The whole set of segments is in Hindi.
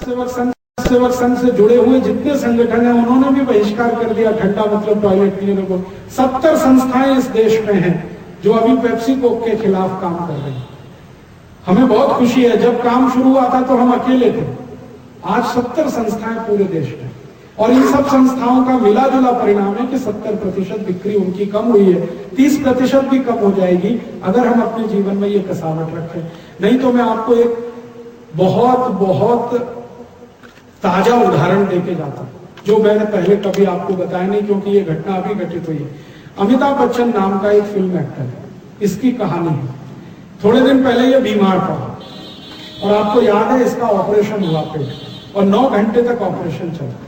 सेवक संघ से जुड़े हुए जितने संगठन हैं उन्होंने भी बहिष्कार कर दिया, ठंडा मतलब टॉयलेट पीने को। 70 संस्थाएं इस देश में हैं जो अभी पेप्सी कोक के खिलाफ काम कर रही हैं। हमें बहुत खुशी है, जब काम शुरू हुआ था तो हम अकेले थे, आज 70 संस्थाएं पूरे देश में, और इन सब संस्थाओं का मिला जुला परिणाम है कि 70% बिक्री उनकी कम हुई है, 30% भी कम हो जाएगी अगर हम अपने जीवन में ये कसावट रखें। नहीं तो मैं आपको एक बहुत बहुत ताजा उदाहरण देके जाता हूं जो मैंने पहले कभी आपको बताया नहीं, क्योंकि ये घटना अभी घटित हुई है। अमिताभ बच्चन नाम का एक फिल्म एक्टर है, इसकी कहानी है। थोड़े दिन पहले ये बीमार पड़ा और आपको याद है इसका ऑपरेशन हुआ पेट, और 9 घंटे तक ऑपरेशन चला।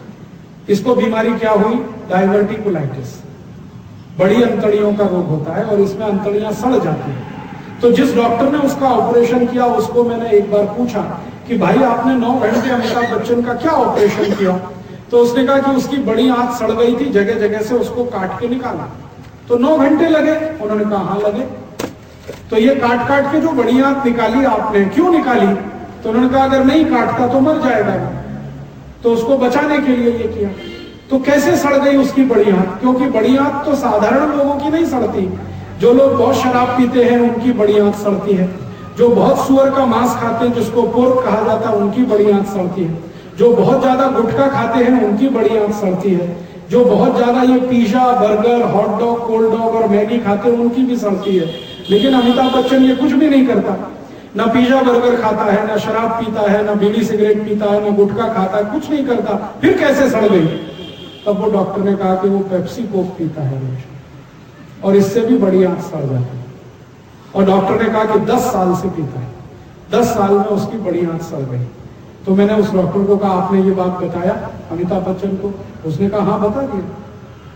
इसको बीमारी क्या हुई? डायवर्टिकुलाइटिस, बड़ी अंतड़ियों का रोग होता है और इसमें अंतड़ियां सड़ जाती हैं। तो जिस डॉक्टर ने उसका ऑपरेशन किया उसको मैंने एक बार पूछा कि भाई आपने 9 घंटे अमिताभ बच्चन का क्या ऑपरेशन किया? तो उसने कहा कि उसकी बड़ी आंत सड़ गई थी, जगह जगह से उसको काट के निकाला, तो 9 घंटे लगे। उन्होंने कहा हाँ लगे। तो ये काट काट के जो बड़ी आंत निकाली आपने, क्यों निकाली? तो उन्होंने कहा अगर नहीं काटता तो मर जाएगा, तो उसको बचाने के लिए ये किया। तो कैसे सड़ गई उसकी बड़ी आंत? क्योंकि बड़ी आंत तो साधारण लोगों की नहीं सड़ती, जो लोग बहुत शराब पीते हैं उनकी बड़ी आंत सड़ती है, जो बहुत सुअर का मांस खाते हैं जिसको पोर्क कहा जाता है उनकी बड़ी आंत सड़ती है, जो बहुत ज्यादा गुटखा खाते हैं उनकी बड़ी आंत सड़ती है, जो बहुत ज्यादा ये pizza, burger, hot dog, cold dog और मैगी खाते हैं उनकी भी सड़ती है। लेकिन अमिताभ बच्चन ये कुछ भी नहीं करता, ना पिज्जा बर्गर खाता है, ना शराब पीता है, ना बीड़ी सिगरेट पीता है, ना गुटखा खाता है, कुछ नहीं करता, फिर कैसे सड़ गई? तब वो डॉक्टर ने कहा कि वो पेप्सी कोक पीता है और इससे भी बड़ी आंत सड़ जाती है। और डॉक्टर ने कहा कि 10 साल से पीता है, 10 साल में उसकी बड़ी आंत सड़ गई। तो मैंने उस डॉक्टर को कहा आपने ये बात बताया अमिताभ बच्चन को? उसने कहा हाँ बता दिया।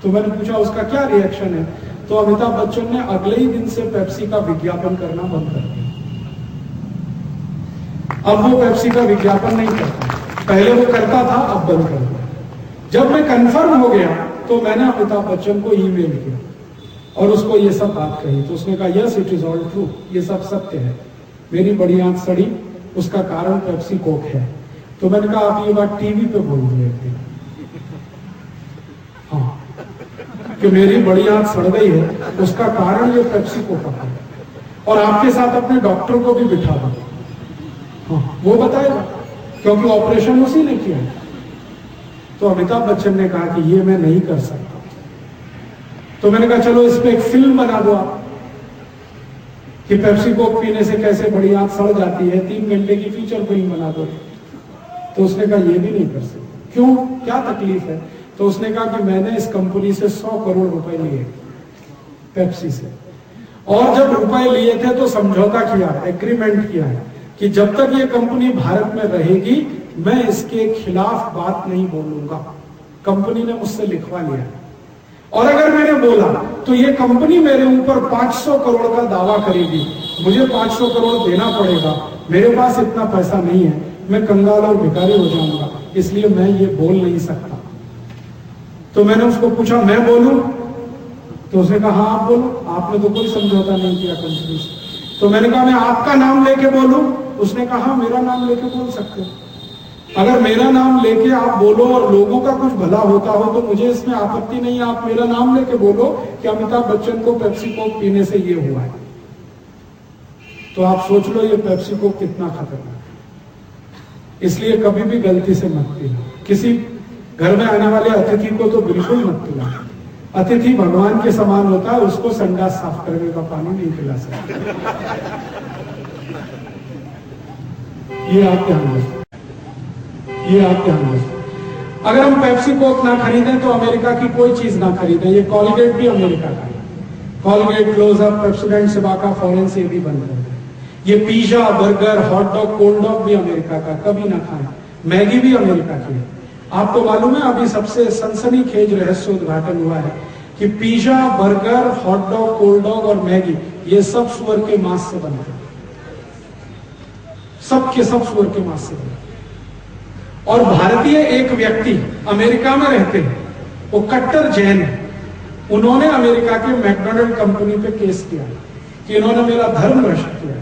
तो मैंने पूछा उसका क्या रिएक्शन है? तो अमिताभ बच्चन ने अगले ही दिन से पेप्सी का विज्ञापन करना बंद कर दिया। अब वो पेप्सी का विज्ञापन नहीं करता, पहले वो करता था, अब बंद कर दिया। जब मैं कंफर्म हो गया तो मैंने अमिताभ बच्चन को ईमेल किया और उसको ये सब बात कही। तो उसने कहा yes it is all true, ये सब सत्य है, मेरी बड़ी आंत सड़ी, उसका कारण पेप्सी कोक है। तो मैंने कहा आप ये बात टीवी पे बोल दिए हाँ कि मेरी बड़ी आंत सड़ गई है, उसका कारण ये पेप्सी कोक है, और आपके साथ अपने डॉक्टर को भी बिठा दो, हाँ वो बताएगा क्योंकि ऑपरेशन उसी ने किया। तो अमिताभ बच्चन ने कहा कि ये मैं नहीं कर सकता। तो मैंने कहा चलो इस पे एक फिल्म बना दो आप कि पेप्सी कोक पीने से कैसे बड़ी आंत सड़ जाती है, 3 घंटे की फीचर फिल्म बना दो। तो उसने कहा ये भी नहीं कर सकते। क्यों, क्या तकलीफ है? तो उसने कहा कि मैंने इस कंपनी से 100 करोड़ रुपए लिए पेप्सी से, और जब रुपए लिए थे तो समझौता किया, एग्रीमेंट किया है कि जब तक ये कंपनी भारत में रहेगी मैं इसके खिलाफ बात नहीं बोलूंगा। कंपनी ने मुझसे लिखवा लिया, और अगर मैंने बोला तो ये कंपनी मेरे ऊपर 500 करोड़ का दावा करेगी, मुझे 500 करोड़ देना पड़ेगा, मेरे पास इतना पैसा नहीं है, मैं कंगाल और भिखारी हो जाऊंगा, इसलिए मैं ये बोल नहीं सकता। तो मैंने उसको पूछा मैं बोलूं? तो उसने कहा हाँ आप बोलो, आपने तो कोई समझौता नहीं किया कंपनी से। तो मैंने कहा मैं आपका नाम लेके बोलूं? उसने कहा हाँ मेरा नाम लेके बोल सकते हो, अगर मेरा नाम लेके आप बोलो और लोगों का कुछ भला होता हो तो मुझे इसमें आपत्ति नहीं है, आप मेरा नाम लेके बोलो कि अमिताभ बच्चन को पेप्सी कोक पीने से ये हुआ है। तो आप सोच लो ये पेप्सी कोक कितना खतरनाक है। इसलिए कभी भी गलती से मत पीना, किसी घर में आने वाले अतिथि को तो बिल्कुल मत पिलाना। अतिथि भगवान के समान होता है, उसको संडास साफ करने का पानी नहीं पिला सकते। ये आप ध्यान रखें, ये आप ध्यान रखें। अगर हम पेप्सी कोक ना खरीदें तो अमेरिका की कोई चीज ना खरीदें। ये कॉलगेट भी अमेरिका का है, कॉलगेट, क्लोजअप, पेप्सोडेंट, सिबाका, फॉरेंस ये भी बंद कर दें। ये pizza, burger, hot dog, cold dog भी अमेरिका का, कभी ना खाएं। मैगी भी अमेरिका की है। आपको मालूम है अभी सबसे सनसनीखेज रहस्य उद्घाटन हुआ है कि pizza, burger, hot dog, cold dog और मैगी ये सब सुअर के मांस से बनते हैं, सब के सब सुअर के मांस से बनते हैं। और भारतीय एक व्यक्ति अमेरिका में रहते हैं, वो कट्टर जैन है, उन्होंने अमेरिका के मैकडोनल्ड कंपनी पे केस किया कि इन्होंने मेरा धर्म नष्ट किया।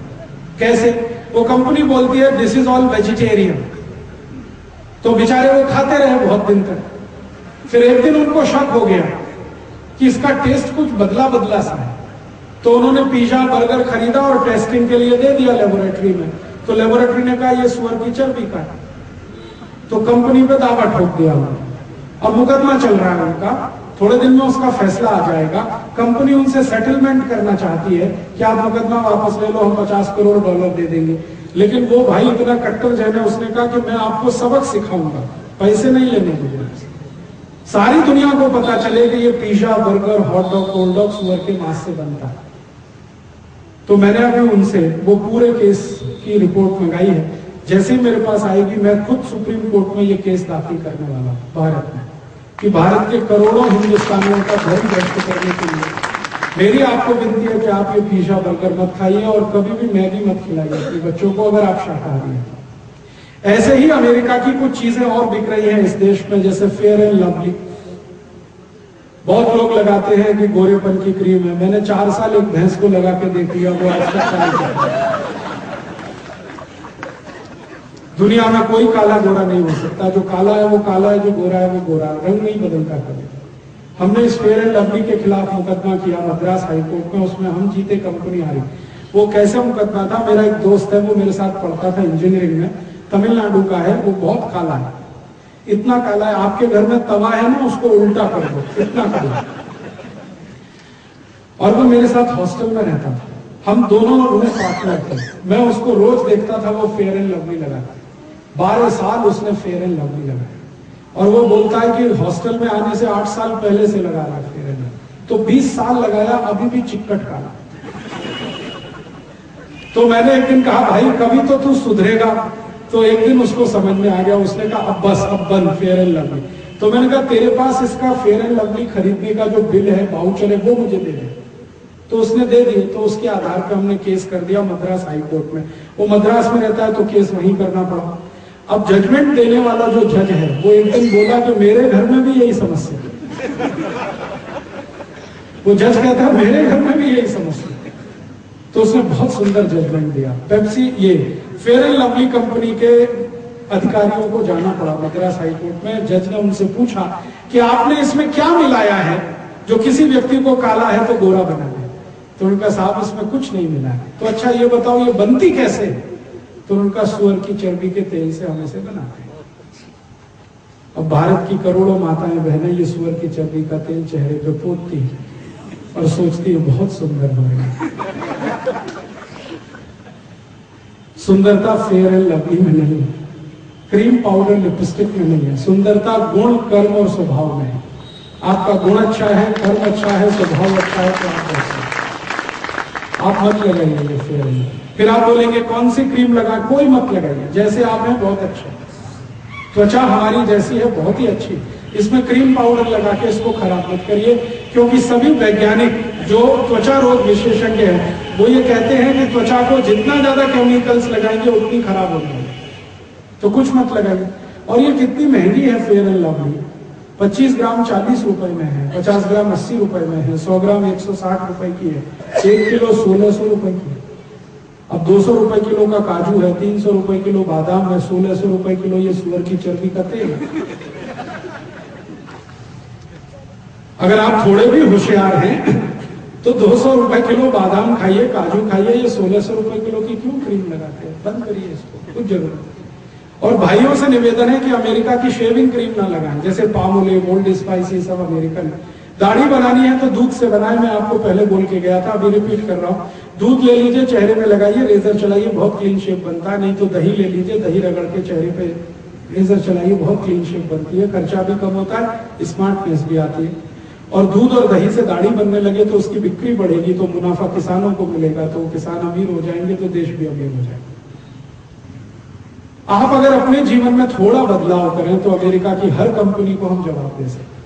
कैसे? वो कंपनी बोलती है दिस इज ऑल वेजिटेरियन, तो बेचारे वो खाते रहे बहुत दिन तक। फिर एक दिन उनको शक हो गया कि इसका टेस्ट कुछ बदला बदला सा है, तो उन्होंने पिज्जा बर्गर खरीदा और टेस्टिंग के लिए दे दिया लेबोरेटरी में। तो लेबोरेटरी ने कहा ये सुअर की चर्बी का है, तो कंपनी पे दावा ठोक दिया उन्होंने। अब मुकदमा चल रहा है उनका, थोड़े दिन में उसका फैसला आ जाएगा। कंपनी उनसे सेटलमेंट करना चाहती है कि आप मुकदमा वापस ले लो, हम $50 करोड़ दे देंगे। लेकिन वो भाई इतना कट्टर जैन है, उसने कहा कि मैं आपको सबक सिखाऊंगा, पैसे नहीं लेने मुझे। सारी दुनिया को पता चले कि ये pizza burger hot dog cold dog सुअर के मांस से बनता है। तो मैंने अभी उनसे वो पूरे केस की रिपोर्ट मंगाई है। जैसे ही मेरे पास आएगी मैं खुद सुप्रीम कोर्ट में ये केस दाखिल करने वाला हूं भारत में, कि भारत के करोड़ों हिंदुस्तानियों का धर्म भ्रष्ट करने के लिए मेरी आपको विनती है कि आप ये पिज्जा बर्गर मत खाइए और कभी भी मैगी मत खिलाइए अपने बच्चों को, अगर आप शाकाहारी हैं। ऐसे ही अमेरिका की कुछ चीजें और बिक रही हैं इस देश में, जैसे फेयर एंड लवली। बहुत लोग लगाते हैं कि गोरेपन की क्रीम है। मैंने 4 साल एक भैंस को लगा के देख लिया, वो आज तक नहीं। दुनिया में कोई काला गोरा नहीं हो सकता, जो काला है वो काला है, जो गोरा है वो गोरा है, रंग नहीं बदलता कभी। हमने इस फेयर एंड लवली के खिलाफ मुकदमा किया मद्रास हाईकोर्ट में, उसमें हम जीते, कंपनी हारी। वो कैसे मुकदमा था, मेरा एक दोस्त है, वो मेरे साथ पढ़ता था इंजीनियरिंग में, तमिलनाडु का है, वो बहुत काला है, इतना काला है आपके घर में तवा है ना उसको उल्टा कर दो, इतना काला। और वो मेरे साथ हॉस्टल में रहता था, हम दोनों रूम पार्टनर थे। मैं उसको रोज देखता था वो फेयर एंड लवली लगाता, 12 साल उसने फेयर एंड लवली लगाया। और वो बोलता है कि हॉस्टल में आने से 8 साल पहले से लगा रहा फेयर एंड लवली, तो 20 साल लगाया, अभी भी चिक्कट काला। तो मैंने एक दिन कहा भाई कभी तो तू सुधरेगा। तो एक दिन उसको समझ में आ गया, उसने कहा अब बस, अब बंद फेयर एंड लवली। तो मैंने कहा तेरे पास इसका फेयर एंड लवली खरीदने का जो बिल है, वाउचर है, वो मुझे दे दे। तो उसने दे दिए। तो उसके आधार पर हमने केस कर दिया मद्रास हाई कोर्ट में। वो मद्रास में रहता है तो केस वहीं करना पड़ा। अब जजमेंट देने वाला जो जज है वो एक दिन बोला कि मेरे घर में भी यही समस्या है। वो जज कहता है मेरे घर में भी यही समस्या है। तो उसने बहुत सुंदर जजमेंट दिया। पेप्सी, ये फेयर एंड लवली कंपनी के अधिकारियों को जाना पड़ा मद्रास हाई कोर्ट में। जज ने उनसे पूछा कि आपने इसमें क्या मिलाया है जो किसी व्यक्ति को काला है तो गोरा बना दे। तो उनका साहब इसमें कुछ नहीं मिला है। तो अच्छा ये बताओ ये बनती कैसे? तो उनका सुअर की चर्बी के तेल से हम इसे बनाते हैं। अब भारत की करोड़ों माताएं बहनें ये सुअर की चर्बी का तेल चेहरे पे पोतती है और सोचती है बहुत सुंदर हो रही है। सुंदरता फेयर एंड लवली में नहीं है, क्रीम पाउडर लिपस्टिक में नहीं है। सुंदरता गुण, कर्म और स्वभाव में है। आपका गुण अच्छा है, कर्म अच्छा है, स्वभाव अच्छा है तो आप अच्छा है। आप मत लगाइए ये फेयर एंड। फिर आप बोलेंगे कौन सी क्रीम लगा, कोई मत लगाइए, जैसे आप हैं बहुत अच्छे। त्वचा हमारी जैसी है बहुत ही अच्छी, इसमें क्रीम पाउडर लगा के इसको खराब मत करिए। क्योंकि सभी वैज्ञानिक जो त्वचा रोग विशेषज्ञ हैं वो ये कहते हैं कि त्वचा को जितना ज्यादा केमिकल्स लगाएंगे उतनी खराब हो जाएगी, तो कुछ मत लगाइए। और ये कितनी महंगी है फेयर एंड लवली, 25 ग्राम 40 रुपए में है, 50 ग्राम 80 रुपए में है, 100 ग्राम 160 रुपए की है, 1 किलो 1600 रुपए की है। अब 200 रुपए किलो का काजू है, 300 रुपए किलो बादाम है, 1600 रुपए किलो ये सुअर की चर्बी का तेल है। अगर आप थोड़े भी होशियार हैं तो 200 रुपए किलो बादाम खाइए, काजू खाइए, ये 1600 रुपए किलो की क्यों क्रीम लगाते हैं? बंद करिए इसको, कुछ जरूरत नहीं। और भाइयों से निवेदन है कि अमेरिका की शेविंग क्रीम ना लगाएं, जैसे पामोलिव, ओल्ड स्पाइस, ये सब अमेरिकन। दाढ़ी बनानी है तो दूध से बनाए, मैं आपको पहले बोल के गया था, अभी रिपीट कर रहा हूँ। दूध ले लीजिए, चेहरे में लगाइए, रेजर चलाइए, बहुत क्लीन शेप बनता है। नहीं तो दही ले लीजिए, दही रगड़ के चेहरे पे रेजर चलाइए, बहुत क्लीन शेप बनती है, खर्चा भी कम होता है, स्मार्टनेस भी आती है। और दूध और दही से दाढ़ी बनने लगे तो उसकी बिक्री बढ़ेगी, तो मुनाफा किसानों को मिलेगा, तो किसान अमीर हो जाएंगे तो देश भी अमीर हो जाएगा। आप अगर अपने जीवन में थोड़ा बदलाव करें तो अमेरिका की हर कंपनी को हम जवाब दे सकते।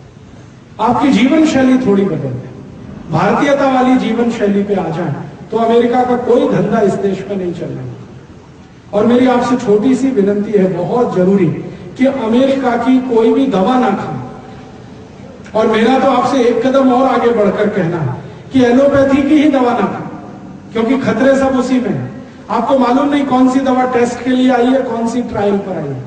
आपकी जीवन शैली थोड़ी बदल दे, भारतीयता वाली जीवन शैली पे आ जाए तो अमेरिका का कोई धंधा इस देश में नहीं चलना। और मेरी आपसे छोटी सी विनती है, बहुत जरूरी, कि अमेरिका की कोई भी दवा ना खाएं। और मेरा तो आपसे एक कदम और आगे बढ़कर कहना है कि एलोपैथी की ही दवा ना खाएं, क्योंकि खतरे सब उसी में है। आपको मालूम नहीं कौन सी दवा टेस्ट के लिए आई है, कौन सी ट्रायल पर आई है।